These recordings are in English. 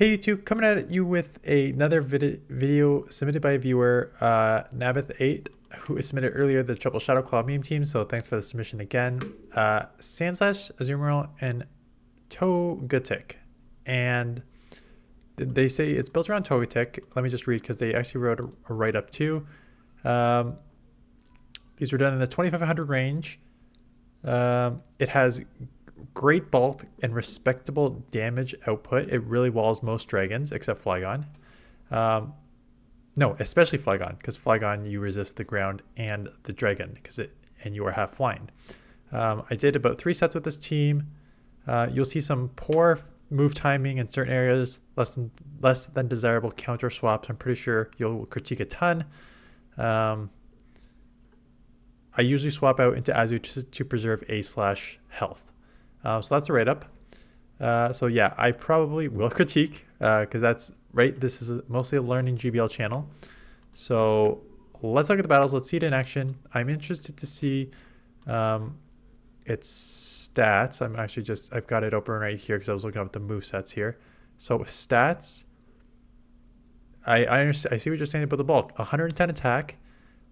Hey YouTube, coming at you with another video submitted by a viewer, Nabith8, who submitted earlier the Triple Shadow Claw meme team, so thanks for the submission again. Sandslash, Azumarill, and Togetic. And they say it's built around Togetic. Let me just read because they actually wrote a write-up too. These were done in the 2500 range. It has great bulk and respectable damage output. It really walls most dragons except Flygon. No, especially Flygon, because Flygon you resist the ground and the dragon and you are half flying. I did about 3 sets with this team. You'll see some poor move timing in certain areas, less than desirable counter swaps. I'm pretty sure you'll critique a ton. I usually swap out into Azu to preserve A/slash health. So that's the write-up. So yeah, I probably will critique because that's right. This is mostly a learning GBL channel. So let's look at the battles. Let's see it in action. I'm interested to see its stats. I've got it open right here because I was looking up the move sets here. So stats, I see what you're saying about the bulk. 110 attack,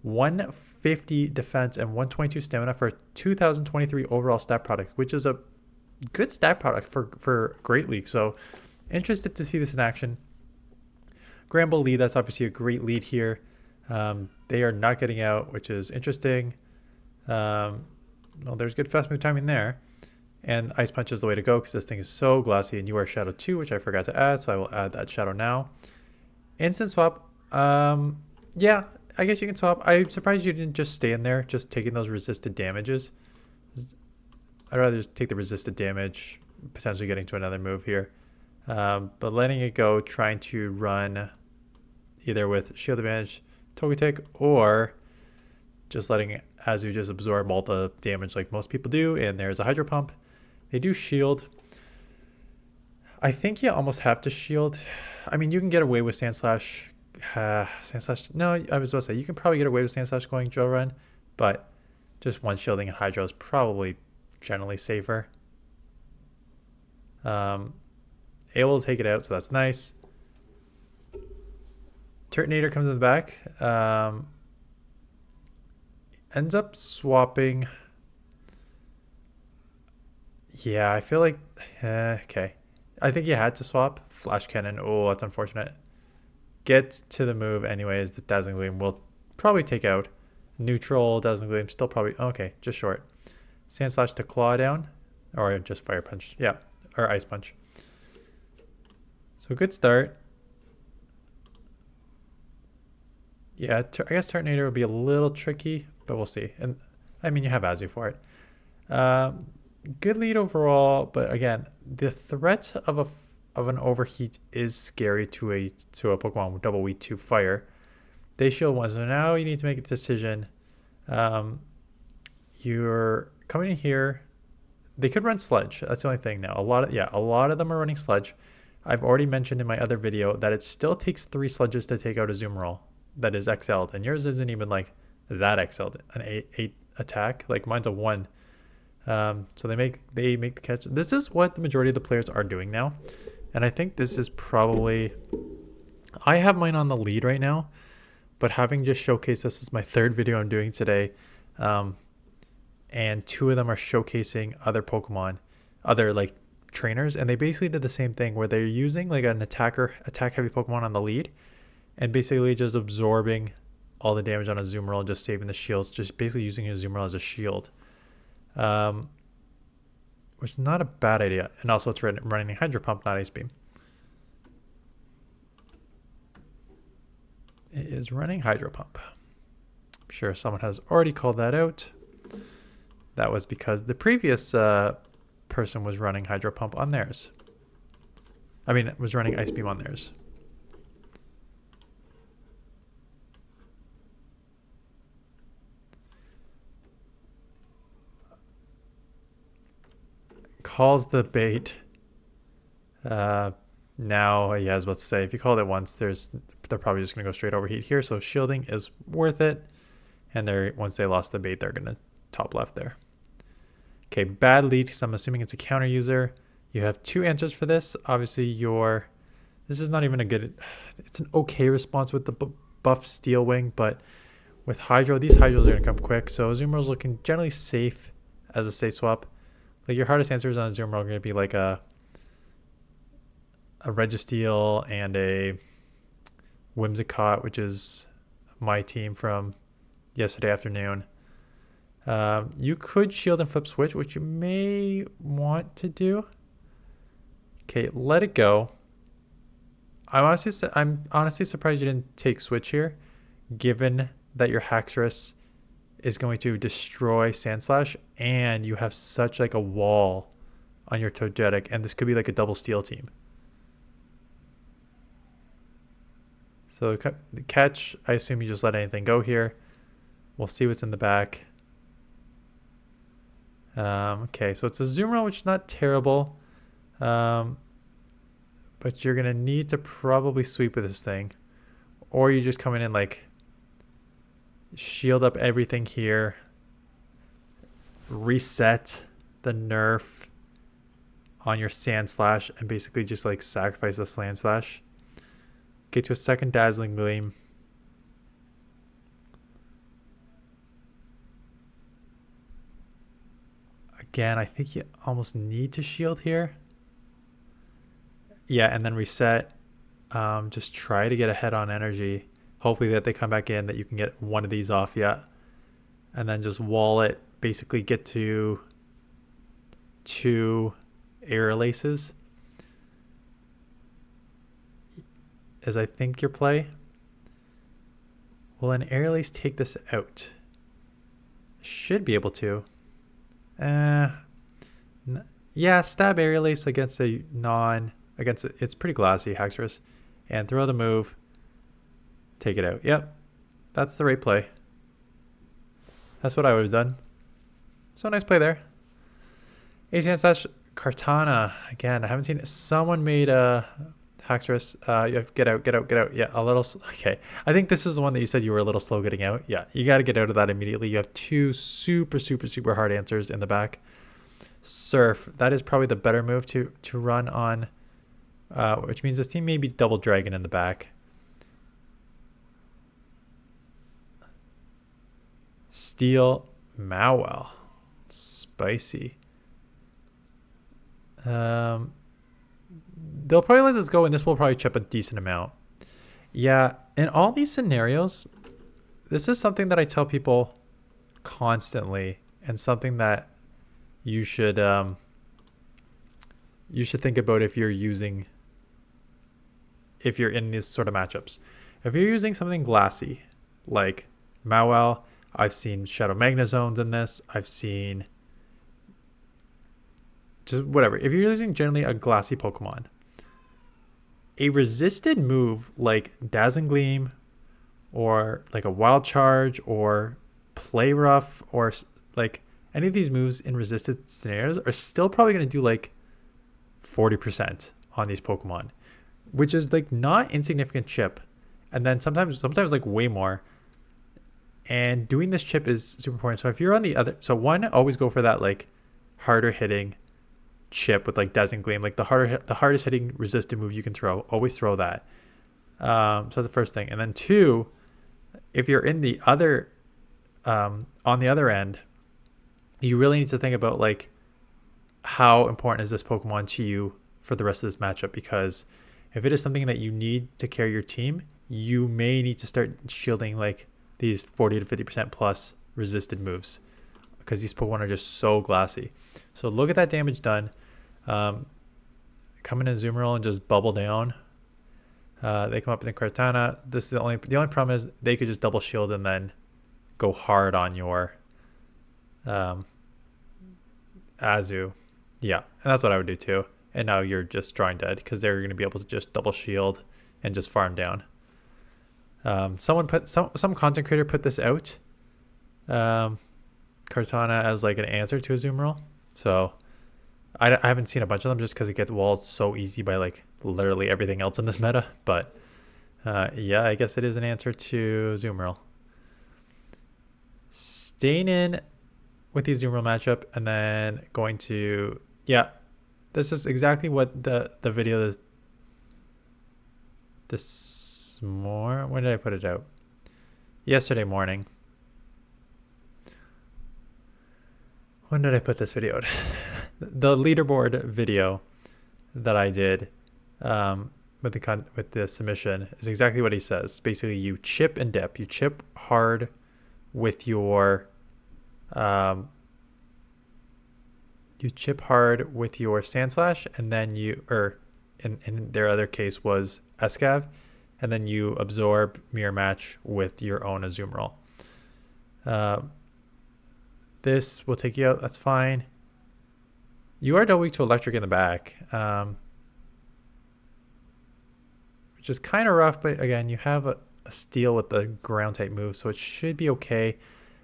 150 defense, and 122 stamina for 2023 overall stat product, which is a good stat product for Great League. So interested to see this in action. Granbull Lead, that's obviously a great lead here. They are not getting out, which is interesting. Well, there's good fast move timing there. And Ice Punch is the way to go because this thing is so glassy. And you are Shadow 2, which I forgot to add, so I will add that Shadow now. Instant swap. Yeah, I guess you can swap. I'm surprised you didn't just stay in there, just taking those resisted damages. I'd rather just take the resisted damage, potentially getting to another move here. But letting it go, trying to run either with Shield Advantage, Togetic, or just letting Azu just absorb all the damage like most people do. And there's a Hydro Pump. They do shield. I think you almost have to shield. I mean, you can get away with Sandslash. No, I was about to say, you can probably get away with Sandslash going Drill Run, but just one shielding and Hydro is probably generally safer. Able to take it out, so that's nice. Turtonator comes in the back. Ends up swapping. Yeah, I feel like okay. I think you had to swap. Flash Cannon. Oh, that's unfortunate. Gets to the move anyways. The Dazzling Gleam will probably take out. Neutral Dazzling Gleam still probably okay, just short. Sandslash to Claw down, or just Fire Punch. Yeah, or Ice Punch. So good start. Yeah, I guess Turtonator would be a little tricky, but we'll see. And I mean, you have Azu for it. Good lead overall, but again, the threat of an overheat is scary to a Pokemon with double weak to fire. They shield one, so now you need to make a decision. You're coming in here. They could run Sludge. That's the only thing now. A lot of them are running Sludge. I've already mentioned in my other video that it still takes 3 Sludges to take out a Azumarill that is XL'd, and yours isn't even like that XL'd. An 8 attack, like mine's a 1. So they make the catch. This is what the majority of the players are doing now, and I think this is probably. I have mine on the lead right now, but having just showcased this is my 3rd video I'm doing today. And 2 of them are showcasing other Pokemon, other like trainers, and they basically did the same thing where they're using like an attack heavy Pokemon on the lead and basically just absorbing all the damage on a Azumarill and just saving the shields, just basically using a Azumarill as a shield, which is not a bad idea. And also it's running Hydro Pump, not Ice Beam. It is running Hydro Pump. I'm sure someone has already called that out. That was because the previous person was running Hydro Pump on theirs. I mean, was running Ice Beam on theirs. Calls the bait. Now, yeah, I was about to say, if you called it once, they're probably just going to go straight overheat here. So shielding is worth it. And once they lost the bait, they're going to top left there. Okay, bad lead because I'm assuming it's a counter user. You have 2 answers for this. Obviously, This is not even a good... It's an okay response with the buff Steel Wing, but with Hydro, these Hydros are going to come quick. So Azumarill's looking generally safe as a safe swap. Like your hardest answers on Azumarill are going to be like a Registeel and a Whimsicott, which is my team from yesterday afternoon. You could shield and flip switch, which you may want to do. Okay, let it go. I'm honestly surprised you didn't take switch here, given that your Haxorus is going to destroy Sandslash and you have such like a wall on your Togetic, and this could be like a double steel team. So the catch, I assume you just let anything go here. We'll see what's in the back. Okay, so it's a Azumarill, which is not terrible. But you're going to need to probably sweep with this thing. Or you just come in and like shield up everything here. Reset the nerf on your Sandslash and basically just like sacrifice the Sandslash. Get to a second Dazzling Gleam. Again, I think you almost need to shield here. Yeah, and then reset. Just try to get ahead on energy. Hopefully that they come back in, that you can get one of these off yet. And then just wall it. Basically get to 2 Air Laces. As I think your play. Will an Air Lace take this out? Should be able to. Yeah, stab Air Lace against a it's pretty glassy Haxorus, and throw the move, take it out. Yep, that's the right play. That's what I would have done. So nice play there. Sandslash Kartana again. I haven't seen it. Someone made a Haxorus. You have get out. Yeah, a little. Okay, I think this is the one that you said you were a little slow getting out. Yeah, you got to get out of that immediately. You have 2 super hard answers in the back. Surf. That is probably the better move to run on. Which means this team may be double dragon in the back. Steel Mawile. Spicy. They'll probably let this go, and this will probably chip a decent amount. Yeah, in all these scenarios, this is something that I tell people constantly, and something that you should think about if you're in these sort of matchups. If you're using something glassy like Mawile, I've seen Shadow Magnezones in this. I've seen just whatever. If you're using generally a glassy Pokemon, a resisted move like Dazzling Gleam or like a Wild Charge or Play Rough or like any of these moves in resisted scenarios are still probably going to do like 40% on these Pokemon, which is like not insignificant chip. And then sometimes like way more. And doing this chip is super important. So if you're on the other, so one, always go for that like harder hitting chip with like Dazzling Gleam, like the hardest hitting resisted move you can throw. Always throw that. So that's the first thing. And then 2, if you're in the other, on the other end, you really need to think about like how important is this Pokemon to you for the rest of this matchup, because if it is something that you need to carry your team, you may need to start shielding like these 40 to 50% plus resisted moves, because these Pokemon are just so glassy. So look at that damage done. Come in Azumarill and just bubble down. They come up in the Kartana. This is the only problem is they could just double shield and then go hard on your Azu. Yeah, and that's what I would do too. And now you're just drawing dead because they're going to be able to just double shield and just farm down. Some content creator put this out, Kartana, as like an answer to Azumarill. So I haven't seen a bunch of them just because it gets walled so easy by like literally everything else in this meta. But yeah, I guess it is an answer to Azumarill. Staying in with the Azumarill matchup, and then going to, yeah, this is exactly what the video When did I put it out? Yesterday morning. When did I put this video out? The leaderboard video that I did with the submission is exactly what he says. Basically, you chip and dip. You chip hard with your Sandslash, and then in their other case was Escav, and then you absorb mirror match with your own Azumarill. This will take you out. That's fine. You are double weak to electric in the back, which is kind of rough, but again, you have a steel with the ground type move, so it should be okay.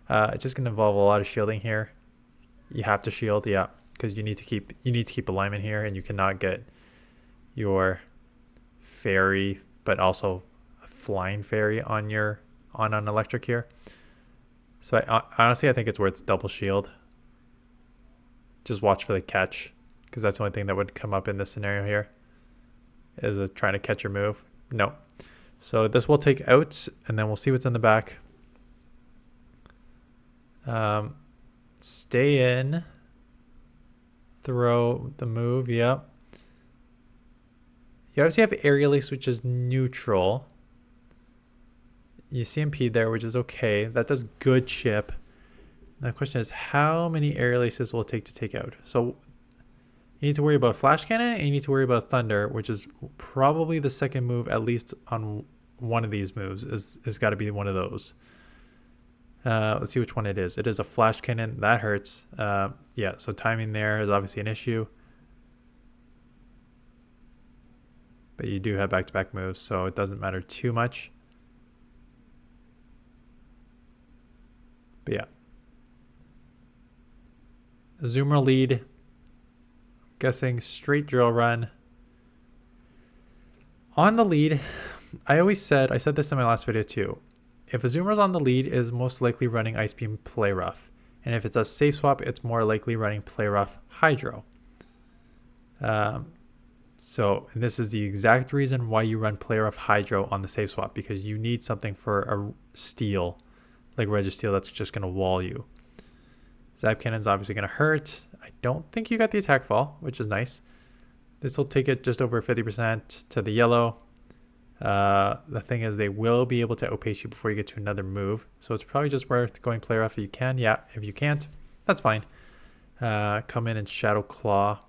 It's just going to involve a lot of shielding here. You have to shield, yeah, because you need to keep alignment here, and you cannot get your fairy, but also a flying fairy on an electric here. So honestly, I think it's worth double shield. Just watch for the catch, because that's the only thing that would come up in this scenario here, is trying to catch your move. No. So this will take out, and then we'll see what's in the back. Stay in. Throw the move, yep. You obviously have Aerial Ace, which is neutral. You CMP there, which is okay. That does good chip. Now the question is, how many Aerial Aces will it take to take out? So you need to worry about Flash Cannon, and you need to worry about Thunder, which is probably the second move, at least on one of these moves. Is got to be one of those. Let's see which one it is. It is a Flash Cannon. That hurts. Yeah, so timing there is obviously an issue. But you do have back-to-back moves, so it doesn't matter too much. But yeah. Azumarill Lead. Guessing straight drill run. On the lead, I said this in my last video too. If Azumarill's on the lead, it is most likely running Ice Beam Play Rough. And if it's a safe swap, it's more likely running Play Rough Hydro. So this is the exact reason why you run Play Rough Hydro on the safe swap, because you need something for a steel, like Registeel, that's just going to wall you. Zap Cannon's obviously going to hurt. I don't think you got the attack fall, which is nice. This will take it just over 50% to the yellow. The thing is, they will be able to outpace you before you get to another move. So it's probably just worth going Play Rough if you can. Yeah, if you can't, that's fine. Come in and Shadow Claw.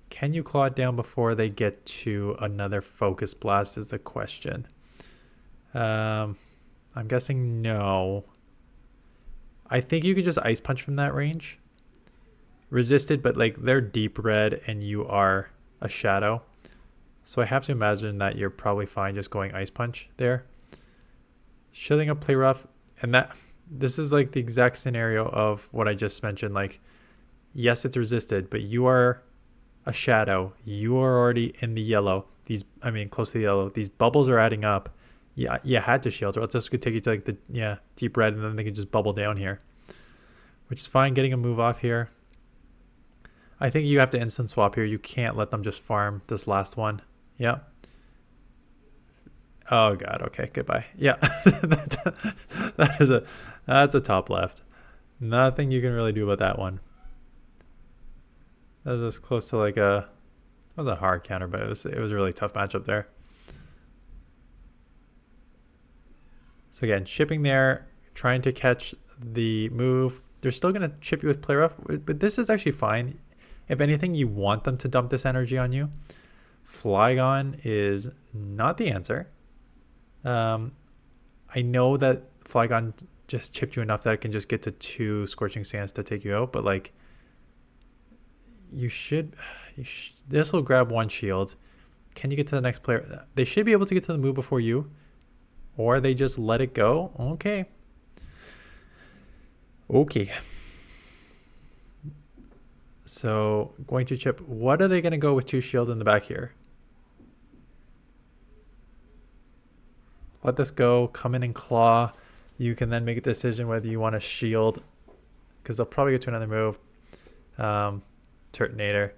Can you claw it down before they get to another Focus Blast is the question. I'm guessing no. I think you could just Ice Punch from that range. Resisted, but like they're deep red and you are a Shadow. So I have to imagine that you're probably fine just going Ice Punch there. Shielding up Play Rough, and this is like the exact scenario of what I just mentioned. Like, yes, it's resisted, but you are a Shadow. You are already in the yellow. Close to the yellow. These bubbles are adding up. Yeah, you had to shield, or else this could take you to like the deep red, and then they could just bubble down here, which is fine. Getting a move off here. I think you have to instant swap here. You can't let them just farm this last one. Yeah. Oh god. Okay. Goodbye. Yeah. That's a top left. Nothing you can really do about that one. That was as close to like it wasn't a hard counter, but it was a really tough matchup there. So again, shipping there, trying to catch the move. They're still going to chip you with Play Rough, but this is actually fine. If anything, you want them to dump this energy on you. Flygon is not the answer. I know that Flygon just chipped you enough that it can just get to 2 Scorching Sands to take you out, but like this will grab 1 shield. Can you get to the next player? They should be able to get to the move before you, or they just let it go. Okay. So going to chip. What are they going to go with 2 shield in the back here? Let this go. Come in and claw. You can then make a decision whether you want to shield, because they'll probably get to another move. Turtonator.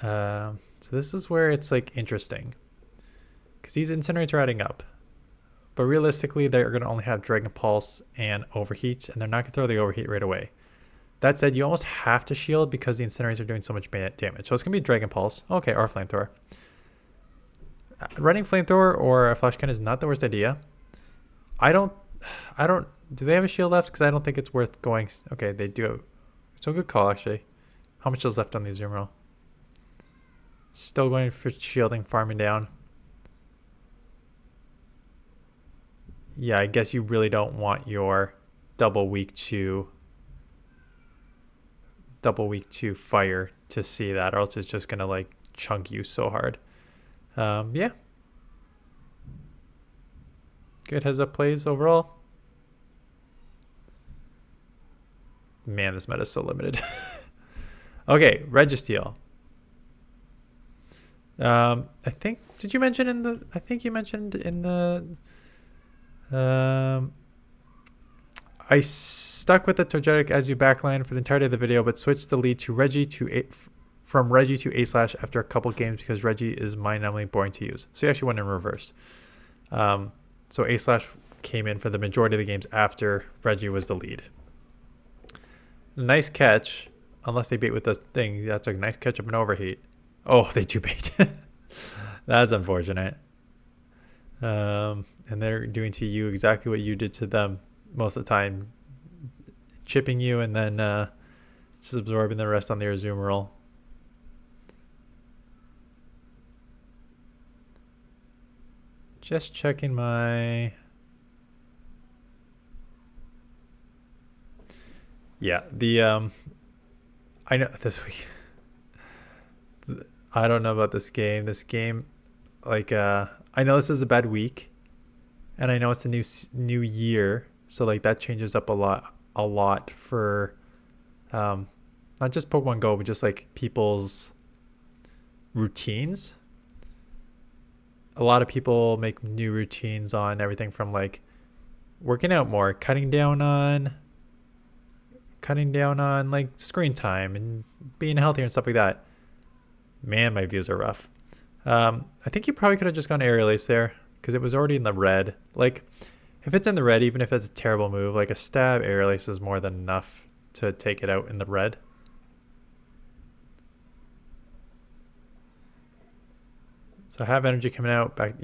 So this is where it's like interesting. Because these Incinerates are adding up. But realistically, they're going to only have Dragon Pulse and Overheat, and they're not going to throw the Overheat right away. That said, you almost have to shield because the Incinerators are doing so much damage. So it's going to be Dragon Pulse. Okay, or Flamethrower. Running Flamethrower or a Flash Cannon is not the worst idea. I don't, do they have a shield left? Because I don't think it's worth going. Okay, they do have, it's a good call actually. How much is left on the Azumarill? Still going for shielding, farming down. Yeah, I guess you really don't want your double weak to fire to see that, or else it's just gonna like chunk you so hard. Yeah. Good heads up plays overall. Man, this meta is so limited. Okay, Registeel. I think, did you mention in the, I think you mentioned in the, I stuck with the Togetic as your backline for the entirety of the video, but switched the lead to Reggie from Reggie to A-Slash after a couple games because Reggie is mind-numbingly boring to use. So you actually went in reverse. So A-Slash came in for the majority of the games after Reggie was the lead. Nice catch, unless they bait with the thing. That's a nice catch up and overheat. Oh, they do bait. That's unfortunate. And they're doing to you exactly what you did to them most of the time, chipping you and then just absorbing the rest on their Azumarill. Just checking my... Yeah, the I know this week. I don't know about this game. This game, like, I know this is a bad week, and I know it's the new year, so like that changes up a lot for, not just Pokemon Go, but just like people's routines. A lot of people make new routines on everything from like working out more, cutting down on like screen time and being healthier and stuff like that. Man, my views are rough. I think you probably could have just gone Aerial Ace there because it was already in the red. Like, if it's in the red, even if it's a terrible move, like a stab Aerial Ace is more than enough to take it out in the red. So I have energy coming out. Back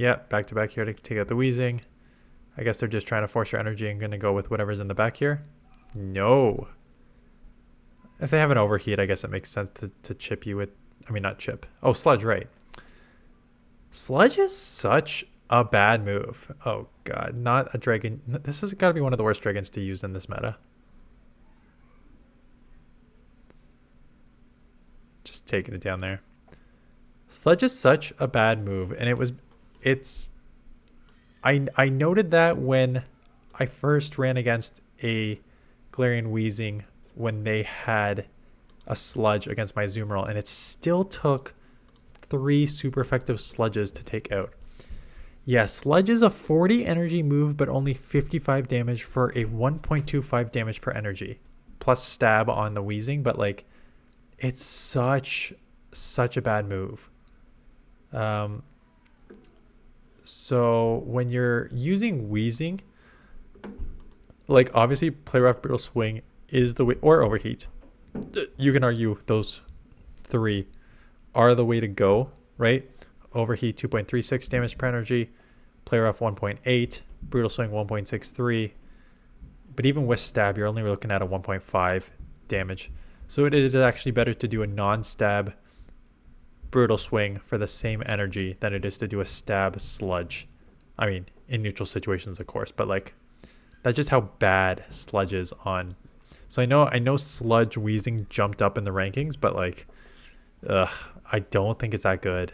to back here to take out the Weezing. I guess they're just trying to force your energy and going to go with whatever's in the back here. No. If they have an overheat, I guess it makes sense to chip you with... I mean, not chip. Oh, Sludge, right. Sludge is such a bad move. Oh, God. Not a dragon. This has got to be one of the worst dragons to use in this meta. Just taking it down there. Sludge is such a bad move. And I noted that when I first ran against a Galarian Weezing when they had a Sludge against my Azumarill, and it still took 3 super effective Sludges to take out. Yeah, Sludge is a 40 energy move, but only 55 damage for a 1.25 damage per energy, plus stab on the Weezing, but like, it's such a bad move. So when you're using Weezing, like obviously Play Rough, Brutal Swing is the way, or Overheat. You can argue those 3 are the way to go, right? Overheat 2.36 damage per energy, Play Rough 1.8, Brutal Swing 1.63. But even with Stab, you're only looking at a 1.5 damage. So it is actually better to do a non-stab Brutal Swing for the same energy than it is to do a stab Sludge. I mean, in neutral situations, of course, but like, that's just how bad Sludge is on. So I know Sludge Weezing jumped up in the rankings, but like, I don't think it's that good.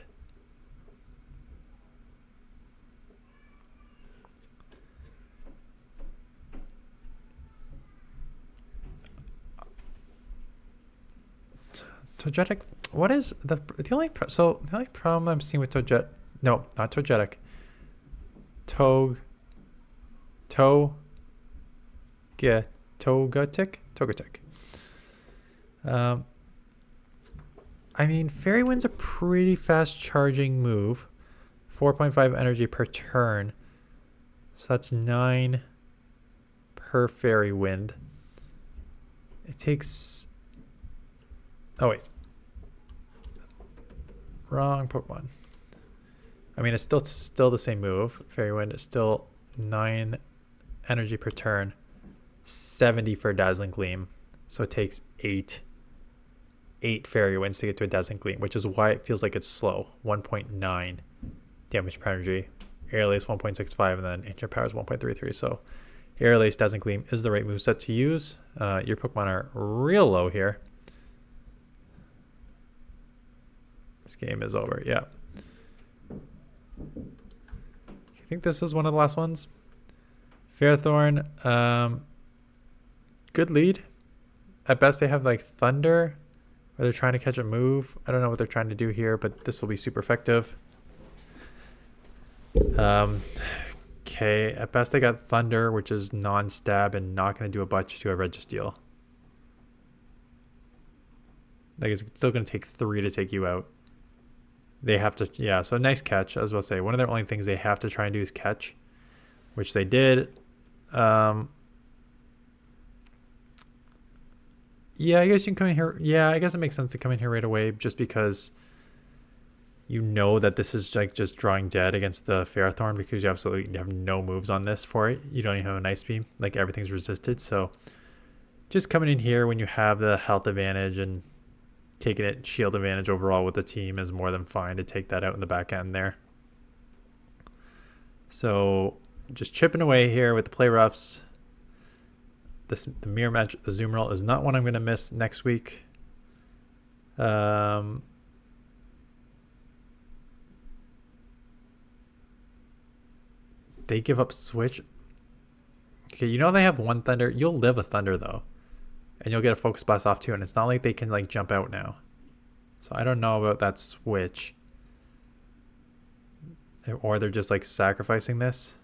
Togetic, what is the only problem I'm seeing with Togetic? No, not Togetic. Togetic. I mean, Fairy Wind's a pretty fast charging move. 4.5 energy per turn. So that's 9 per Fairy Wind. It takes... Oh, wait. Wrong Pokemon. I mean, it's still the same move. Fairy Wind is still 9 energy per turn. 70 for Dazzling Gleam. So it takes 8 Fairy Winds to get to a Dazzling Gleam, which is why it feels like it's slow. 1.9 damage per energy. Air Lace 1.65, and then Ancient Power is 1.33. So Air Lace, Dazzling Gleam is the right moveset to use. Your Pokemon are real low here. This game is over. Yeah. I think this is one of the last ones. Fairthorn. Good lead. At best, they have like Thunder, or they're trying to catch a move. I don't know what they're trying to do here, but this will be super effective. Okay, at best they got Thunder, which is non-stab and not going to do a bunch to a Registeel. Like, it's still going to take 3 to take you out. They have to, yeah, so nice catch. I was about to say, one of their only things they have to try and do is catch, which they did. Yeah, I guess you can come in here. Yeah, I guess it makes sense to come in here right away just because you know that this is like just drawing dead against the Ferrothorn because you absolutely have no moves on this for it. You don't even have a Nice Beam. Like, everything's resisted. So just coming in here when you have the health advantage and taking it shield advantage overall with the team is more than fine to take that out in the back end there. So just chipping away here with the play roughs. The mirror match Azumarill is not one I'm going to miss next week. They give up switch. Okay, you know they have one Thunder. You'll live a Thunder though. And you'll get a Focus Blast off too. And it's not like they can like jump out now. So I don't know about that switch. Or they're just like sacrificing this.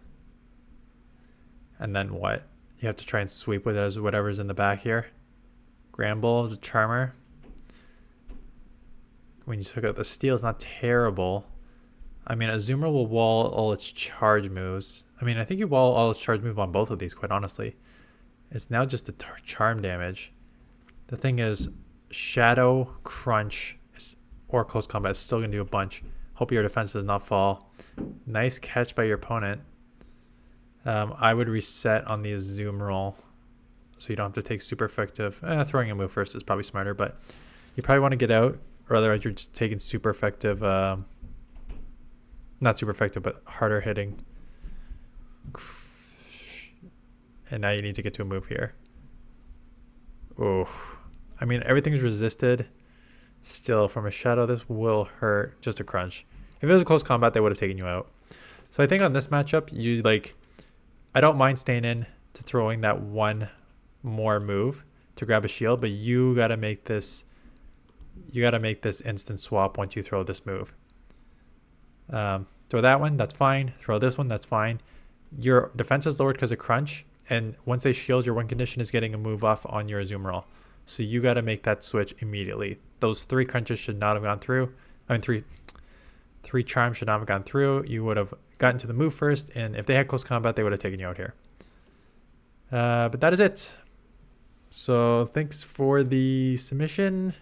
And then what? You have to try and sweep with whatever's in the back here. Granbull is a Charmer. When you took out the Steel, it's not terrible. I mean, Azumarill will wall all its charge moves. I mean, I think you wall all its charge move on both of these, quite honestly. It's now just the charm damage. The thing is, Shadow, Crunch, or Close Combat is still going to do a bunch. Hope your defense does not fall. Nice catch by your opponent. I would reset on the Azumarill so you don't have to take super effective. Throwing a move first is probably smarter, but you probably want to get out, or otherwise you're just taking super effective, not super effective, but harder hitting. And now you need to get to a move here. Oh, I mean, everything's resisted. Still, from a Shadow, this will hurt. Just a Crunch. If it was a close combat, they would have taken you out. So I think on this matchup, you like... I don't mind staying in to throwing that one more move to grab a shield, but you got to make this... You got to make this instant swap once you throw this move. Throw that one, that's fine. Throw this one, that's fine. Your defense is lowered because of Crunch. And once they shield, your win condition is getting a move off on your Azumarill. So you got to make that switch immediately. Those 3 crunches should not have gone through. I mean, three charms should not have gone through. You would have gotten to the move first. And if they had close combat, they would have taken you out here. But that is it. So thanks for the submission.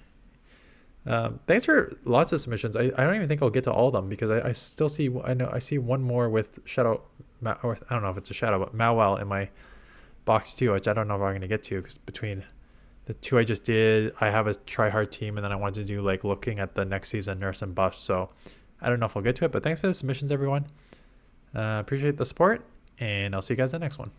Thanks for lots of submissions. I don't even think I'll get to all of them because I still see, I see one more with Shadow, or I don't know if it's a Shadow, but Mawile in my box too, which I don't know if I'm going to get to because between the 2 I just did, I have a try hard team, and then I wanted to do like looking at the next season nerfs and buffs. So I don't know if I'll get to it, but thanks for the submissions, everyone. Appreciate the support, and I'll see you guys in the next one.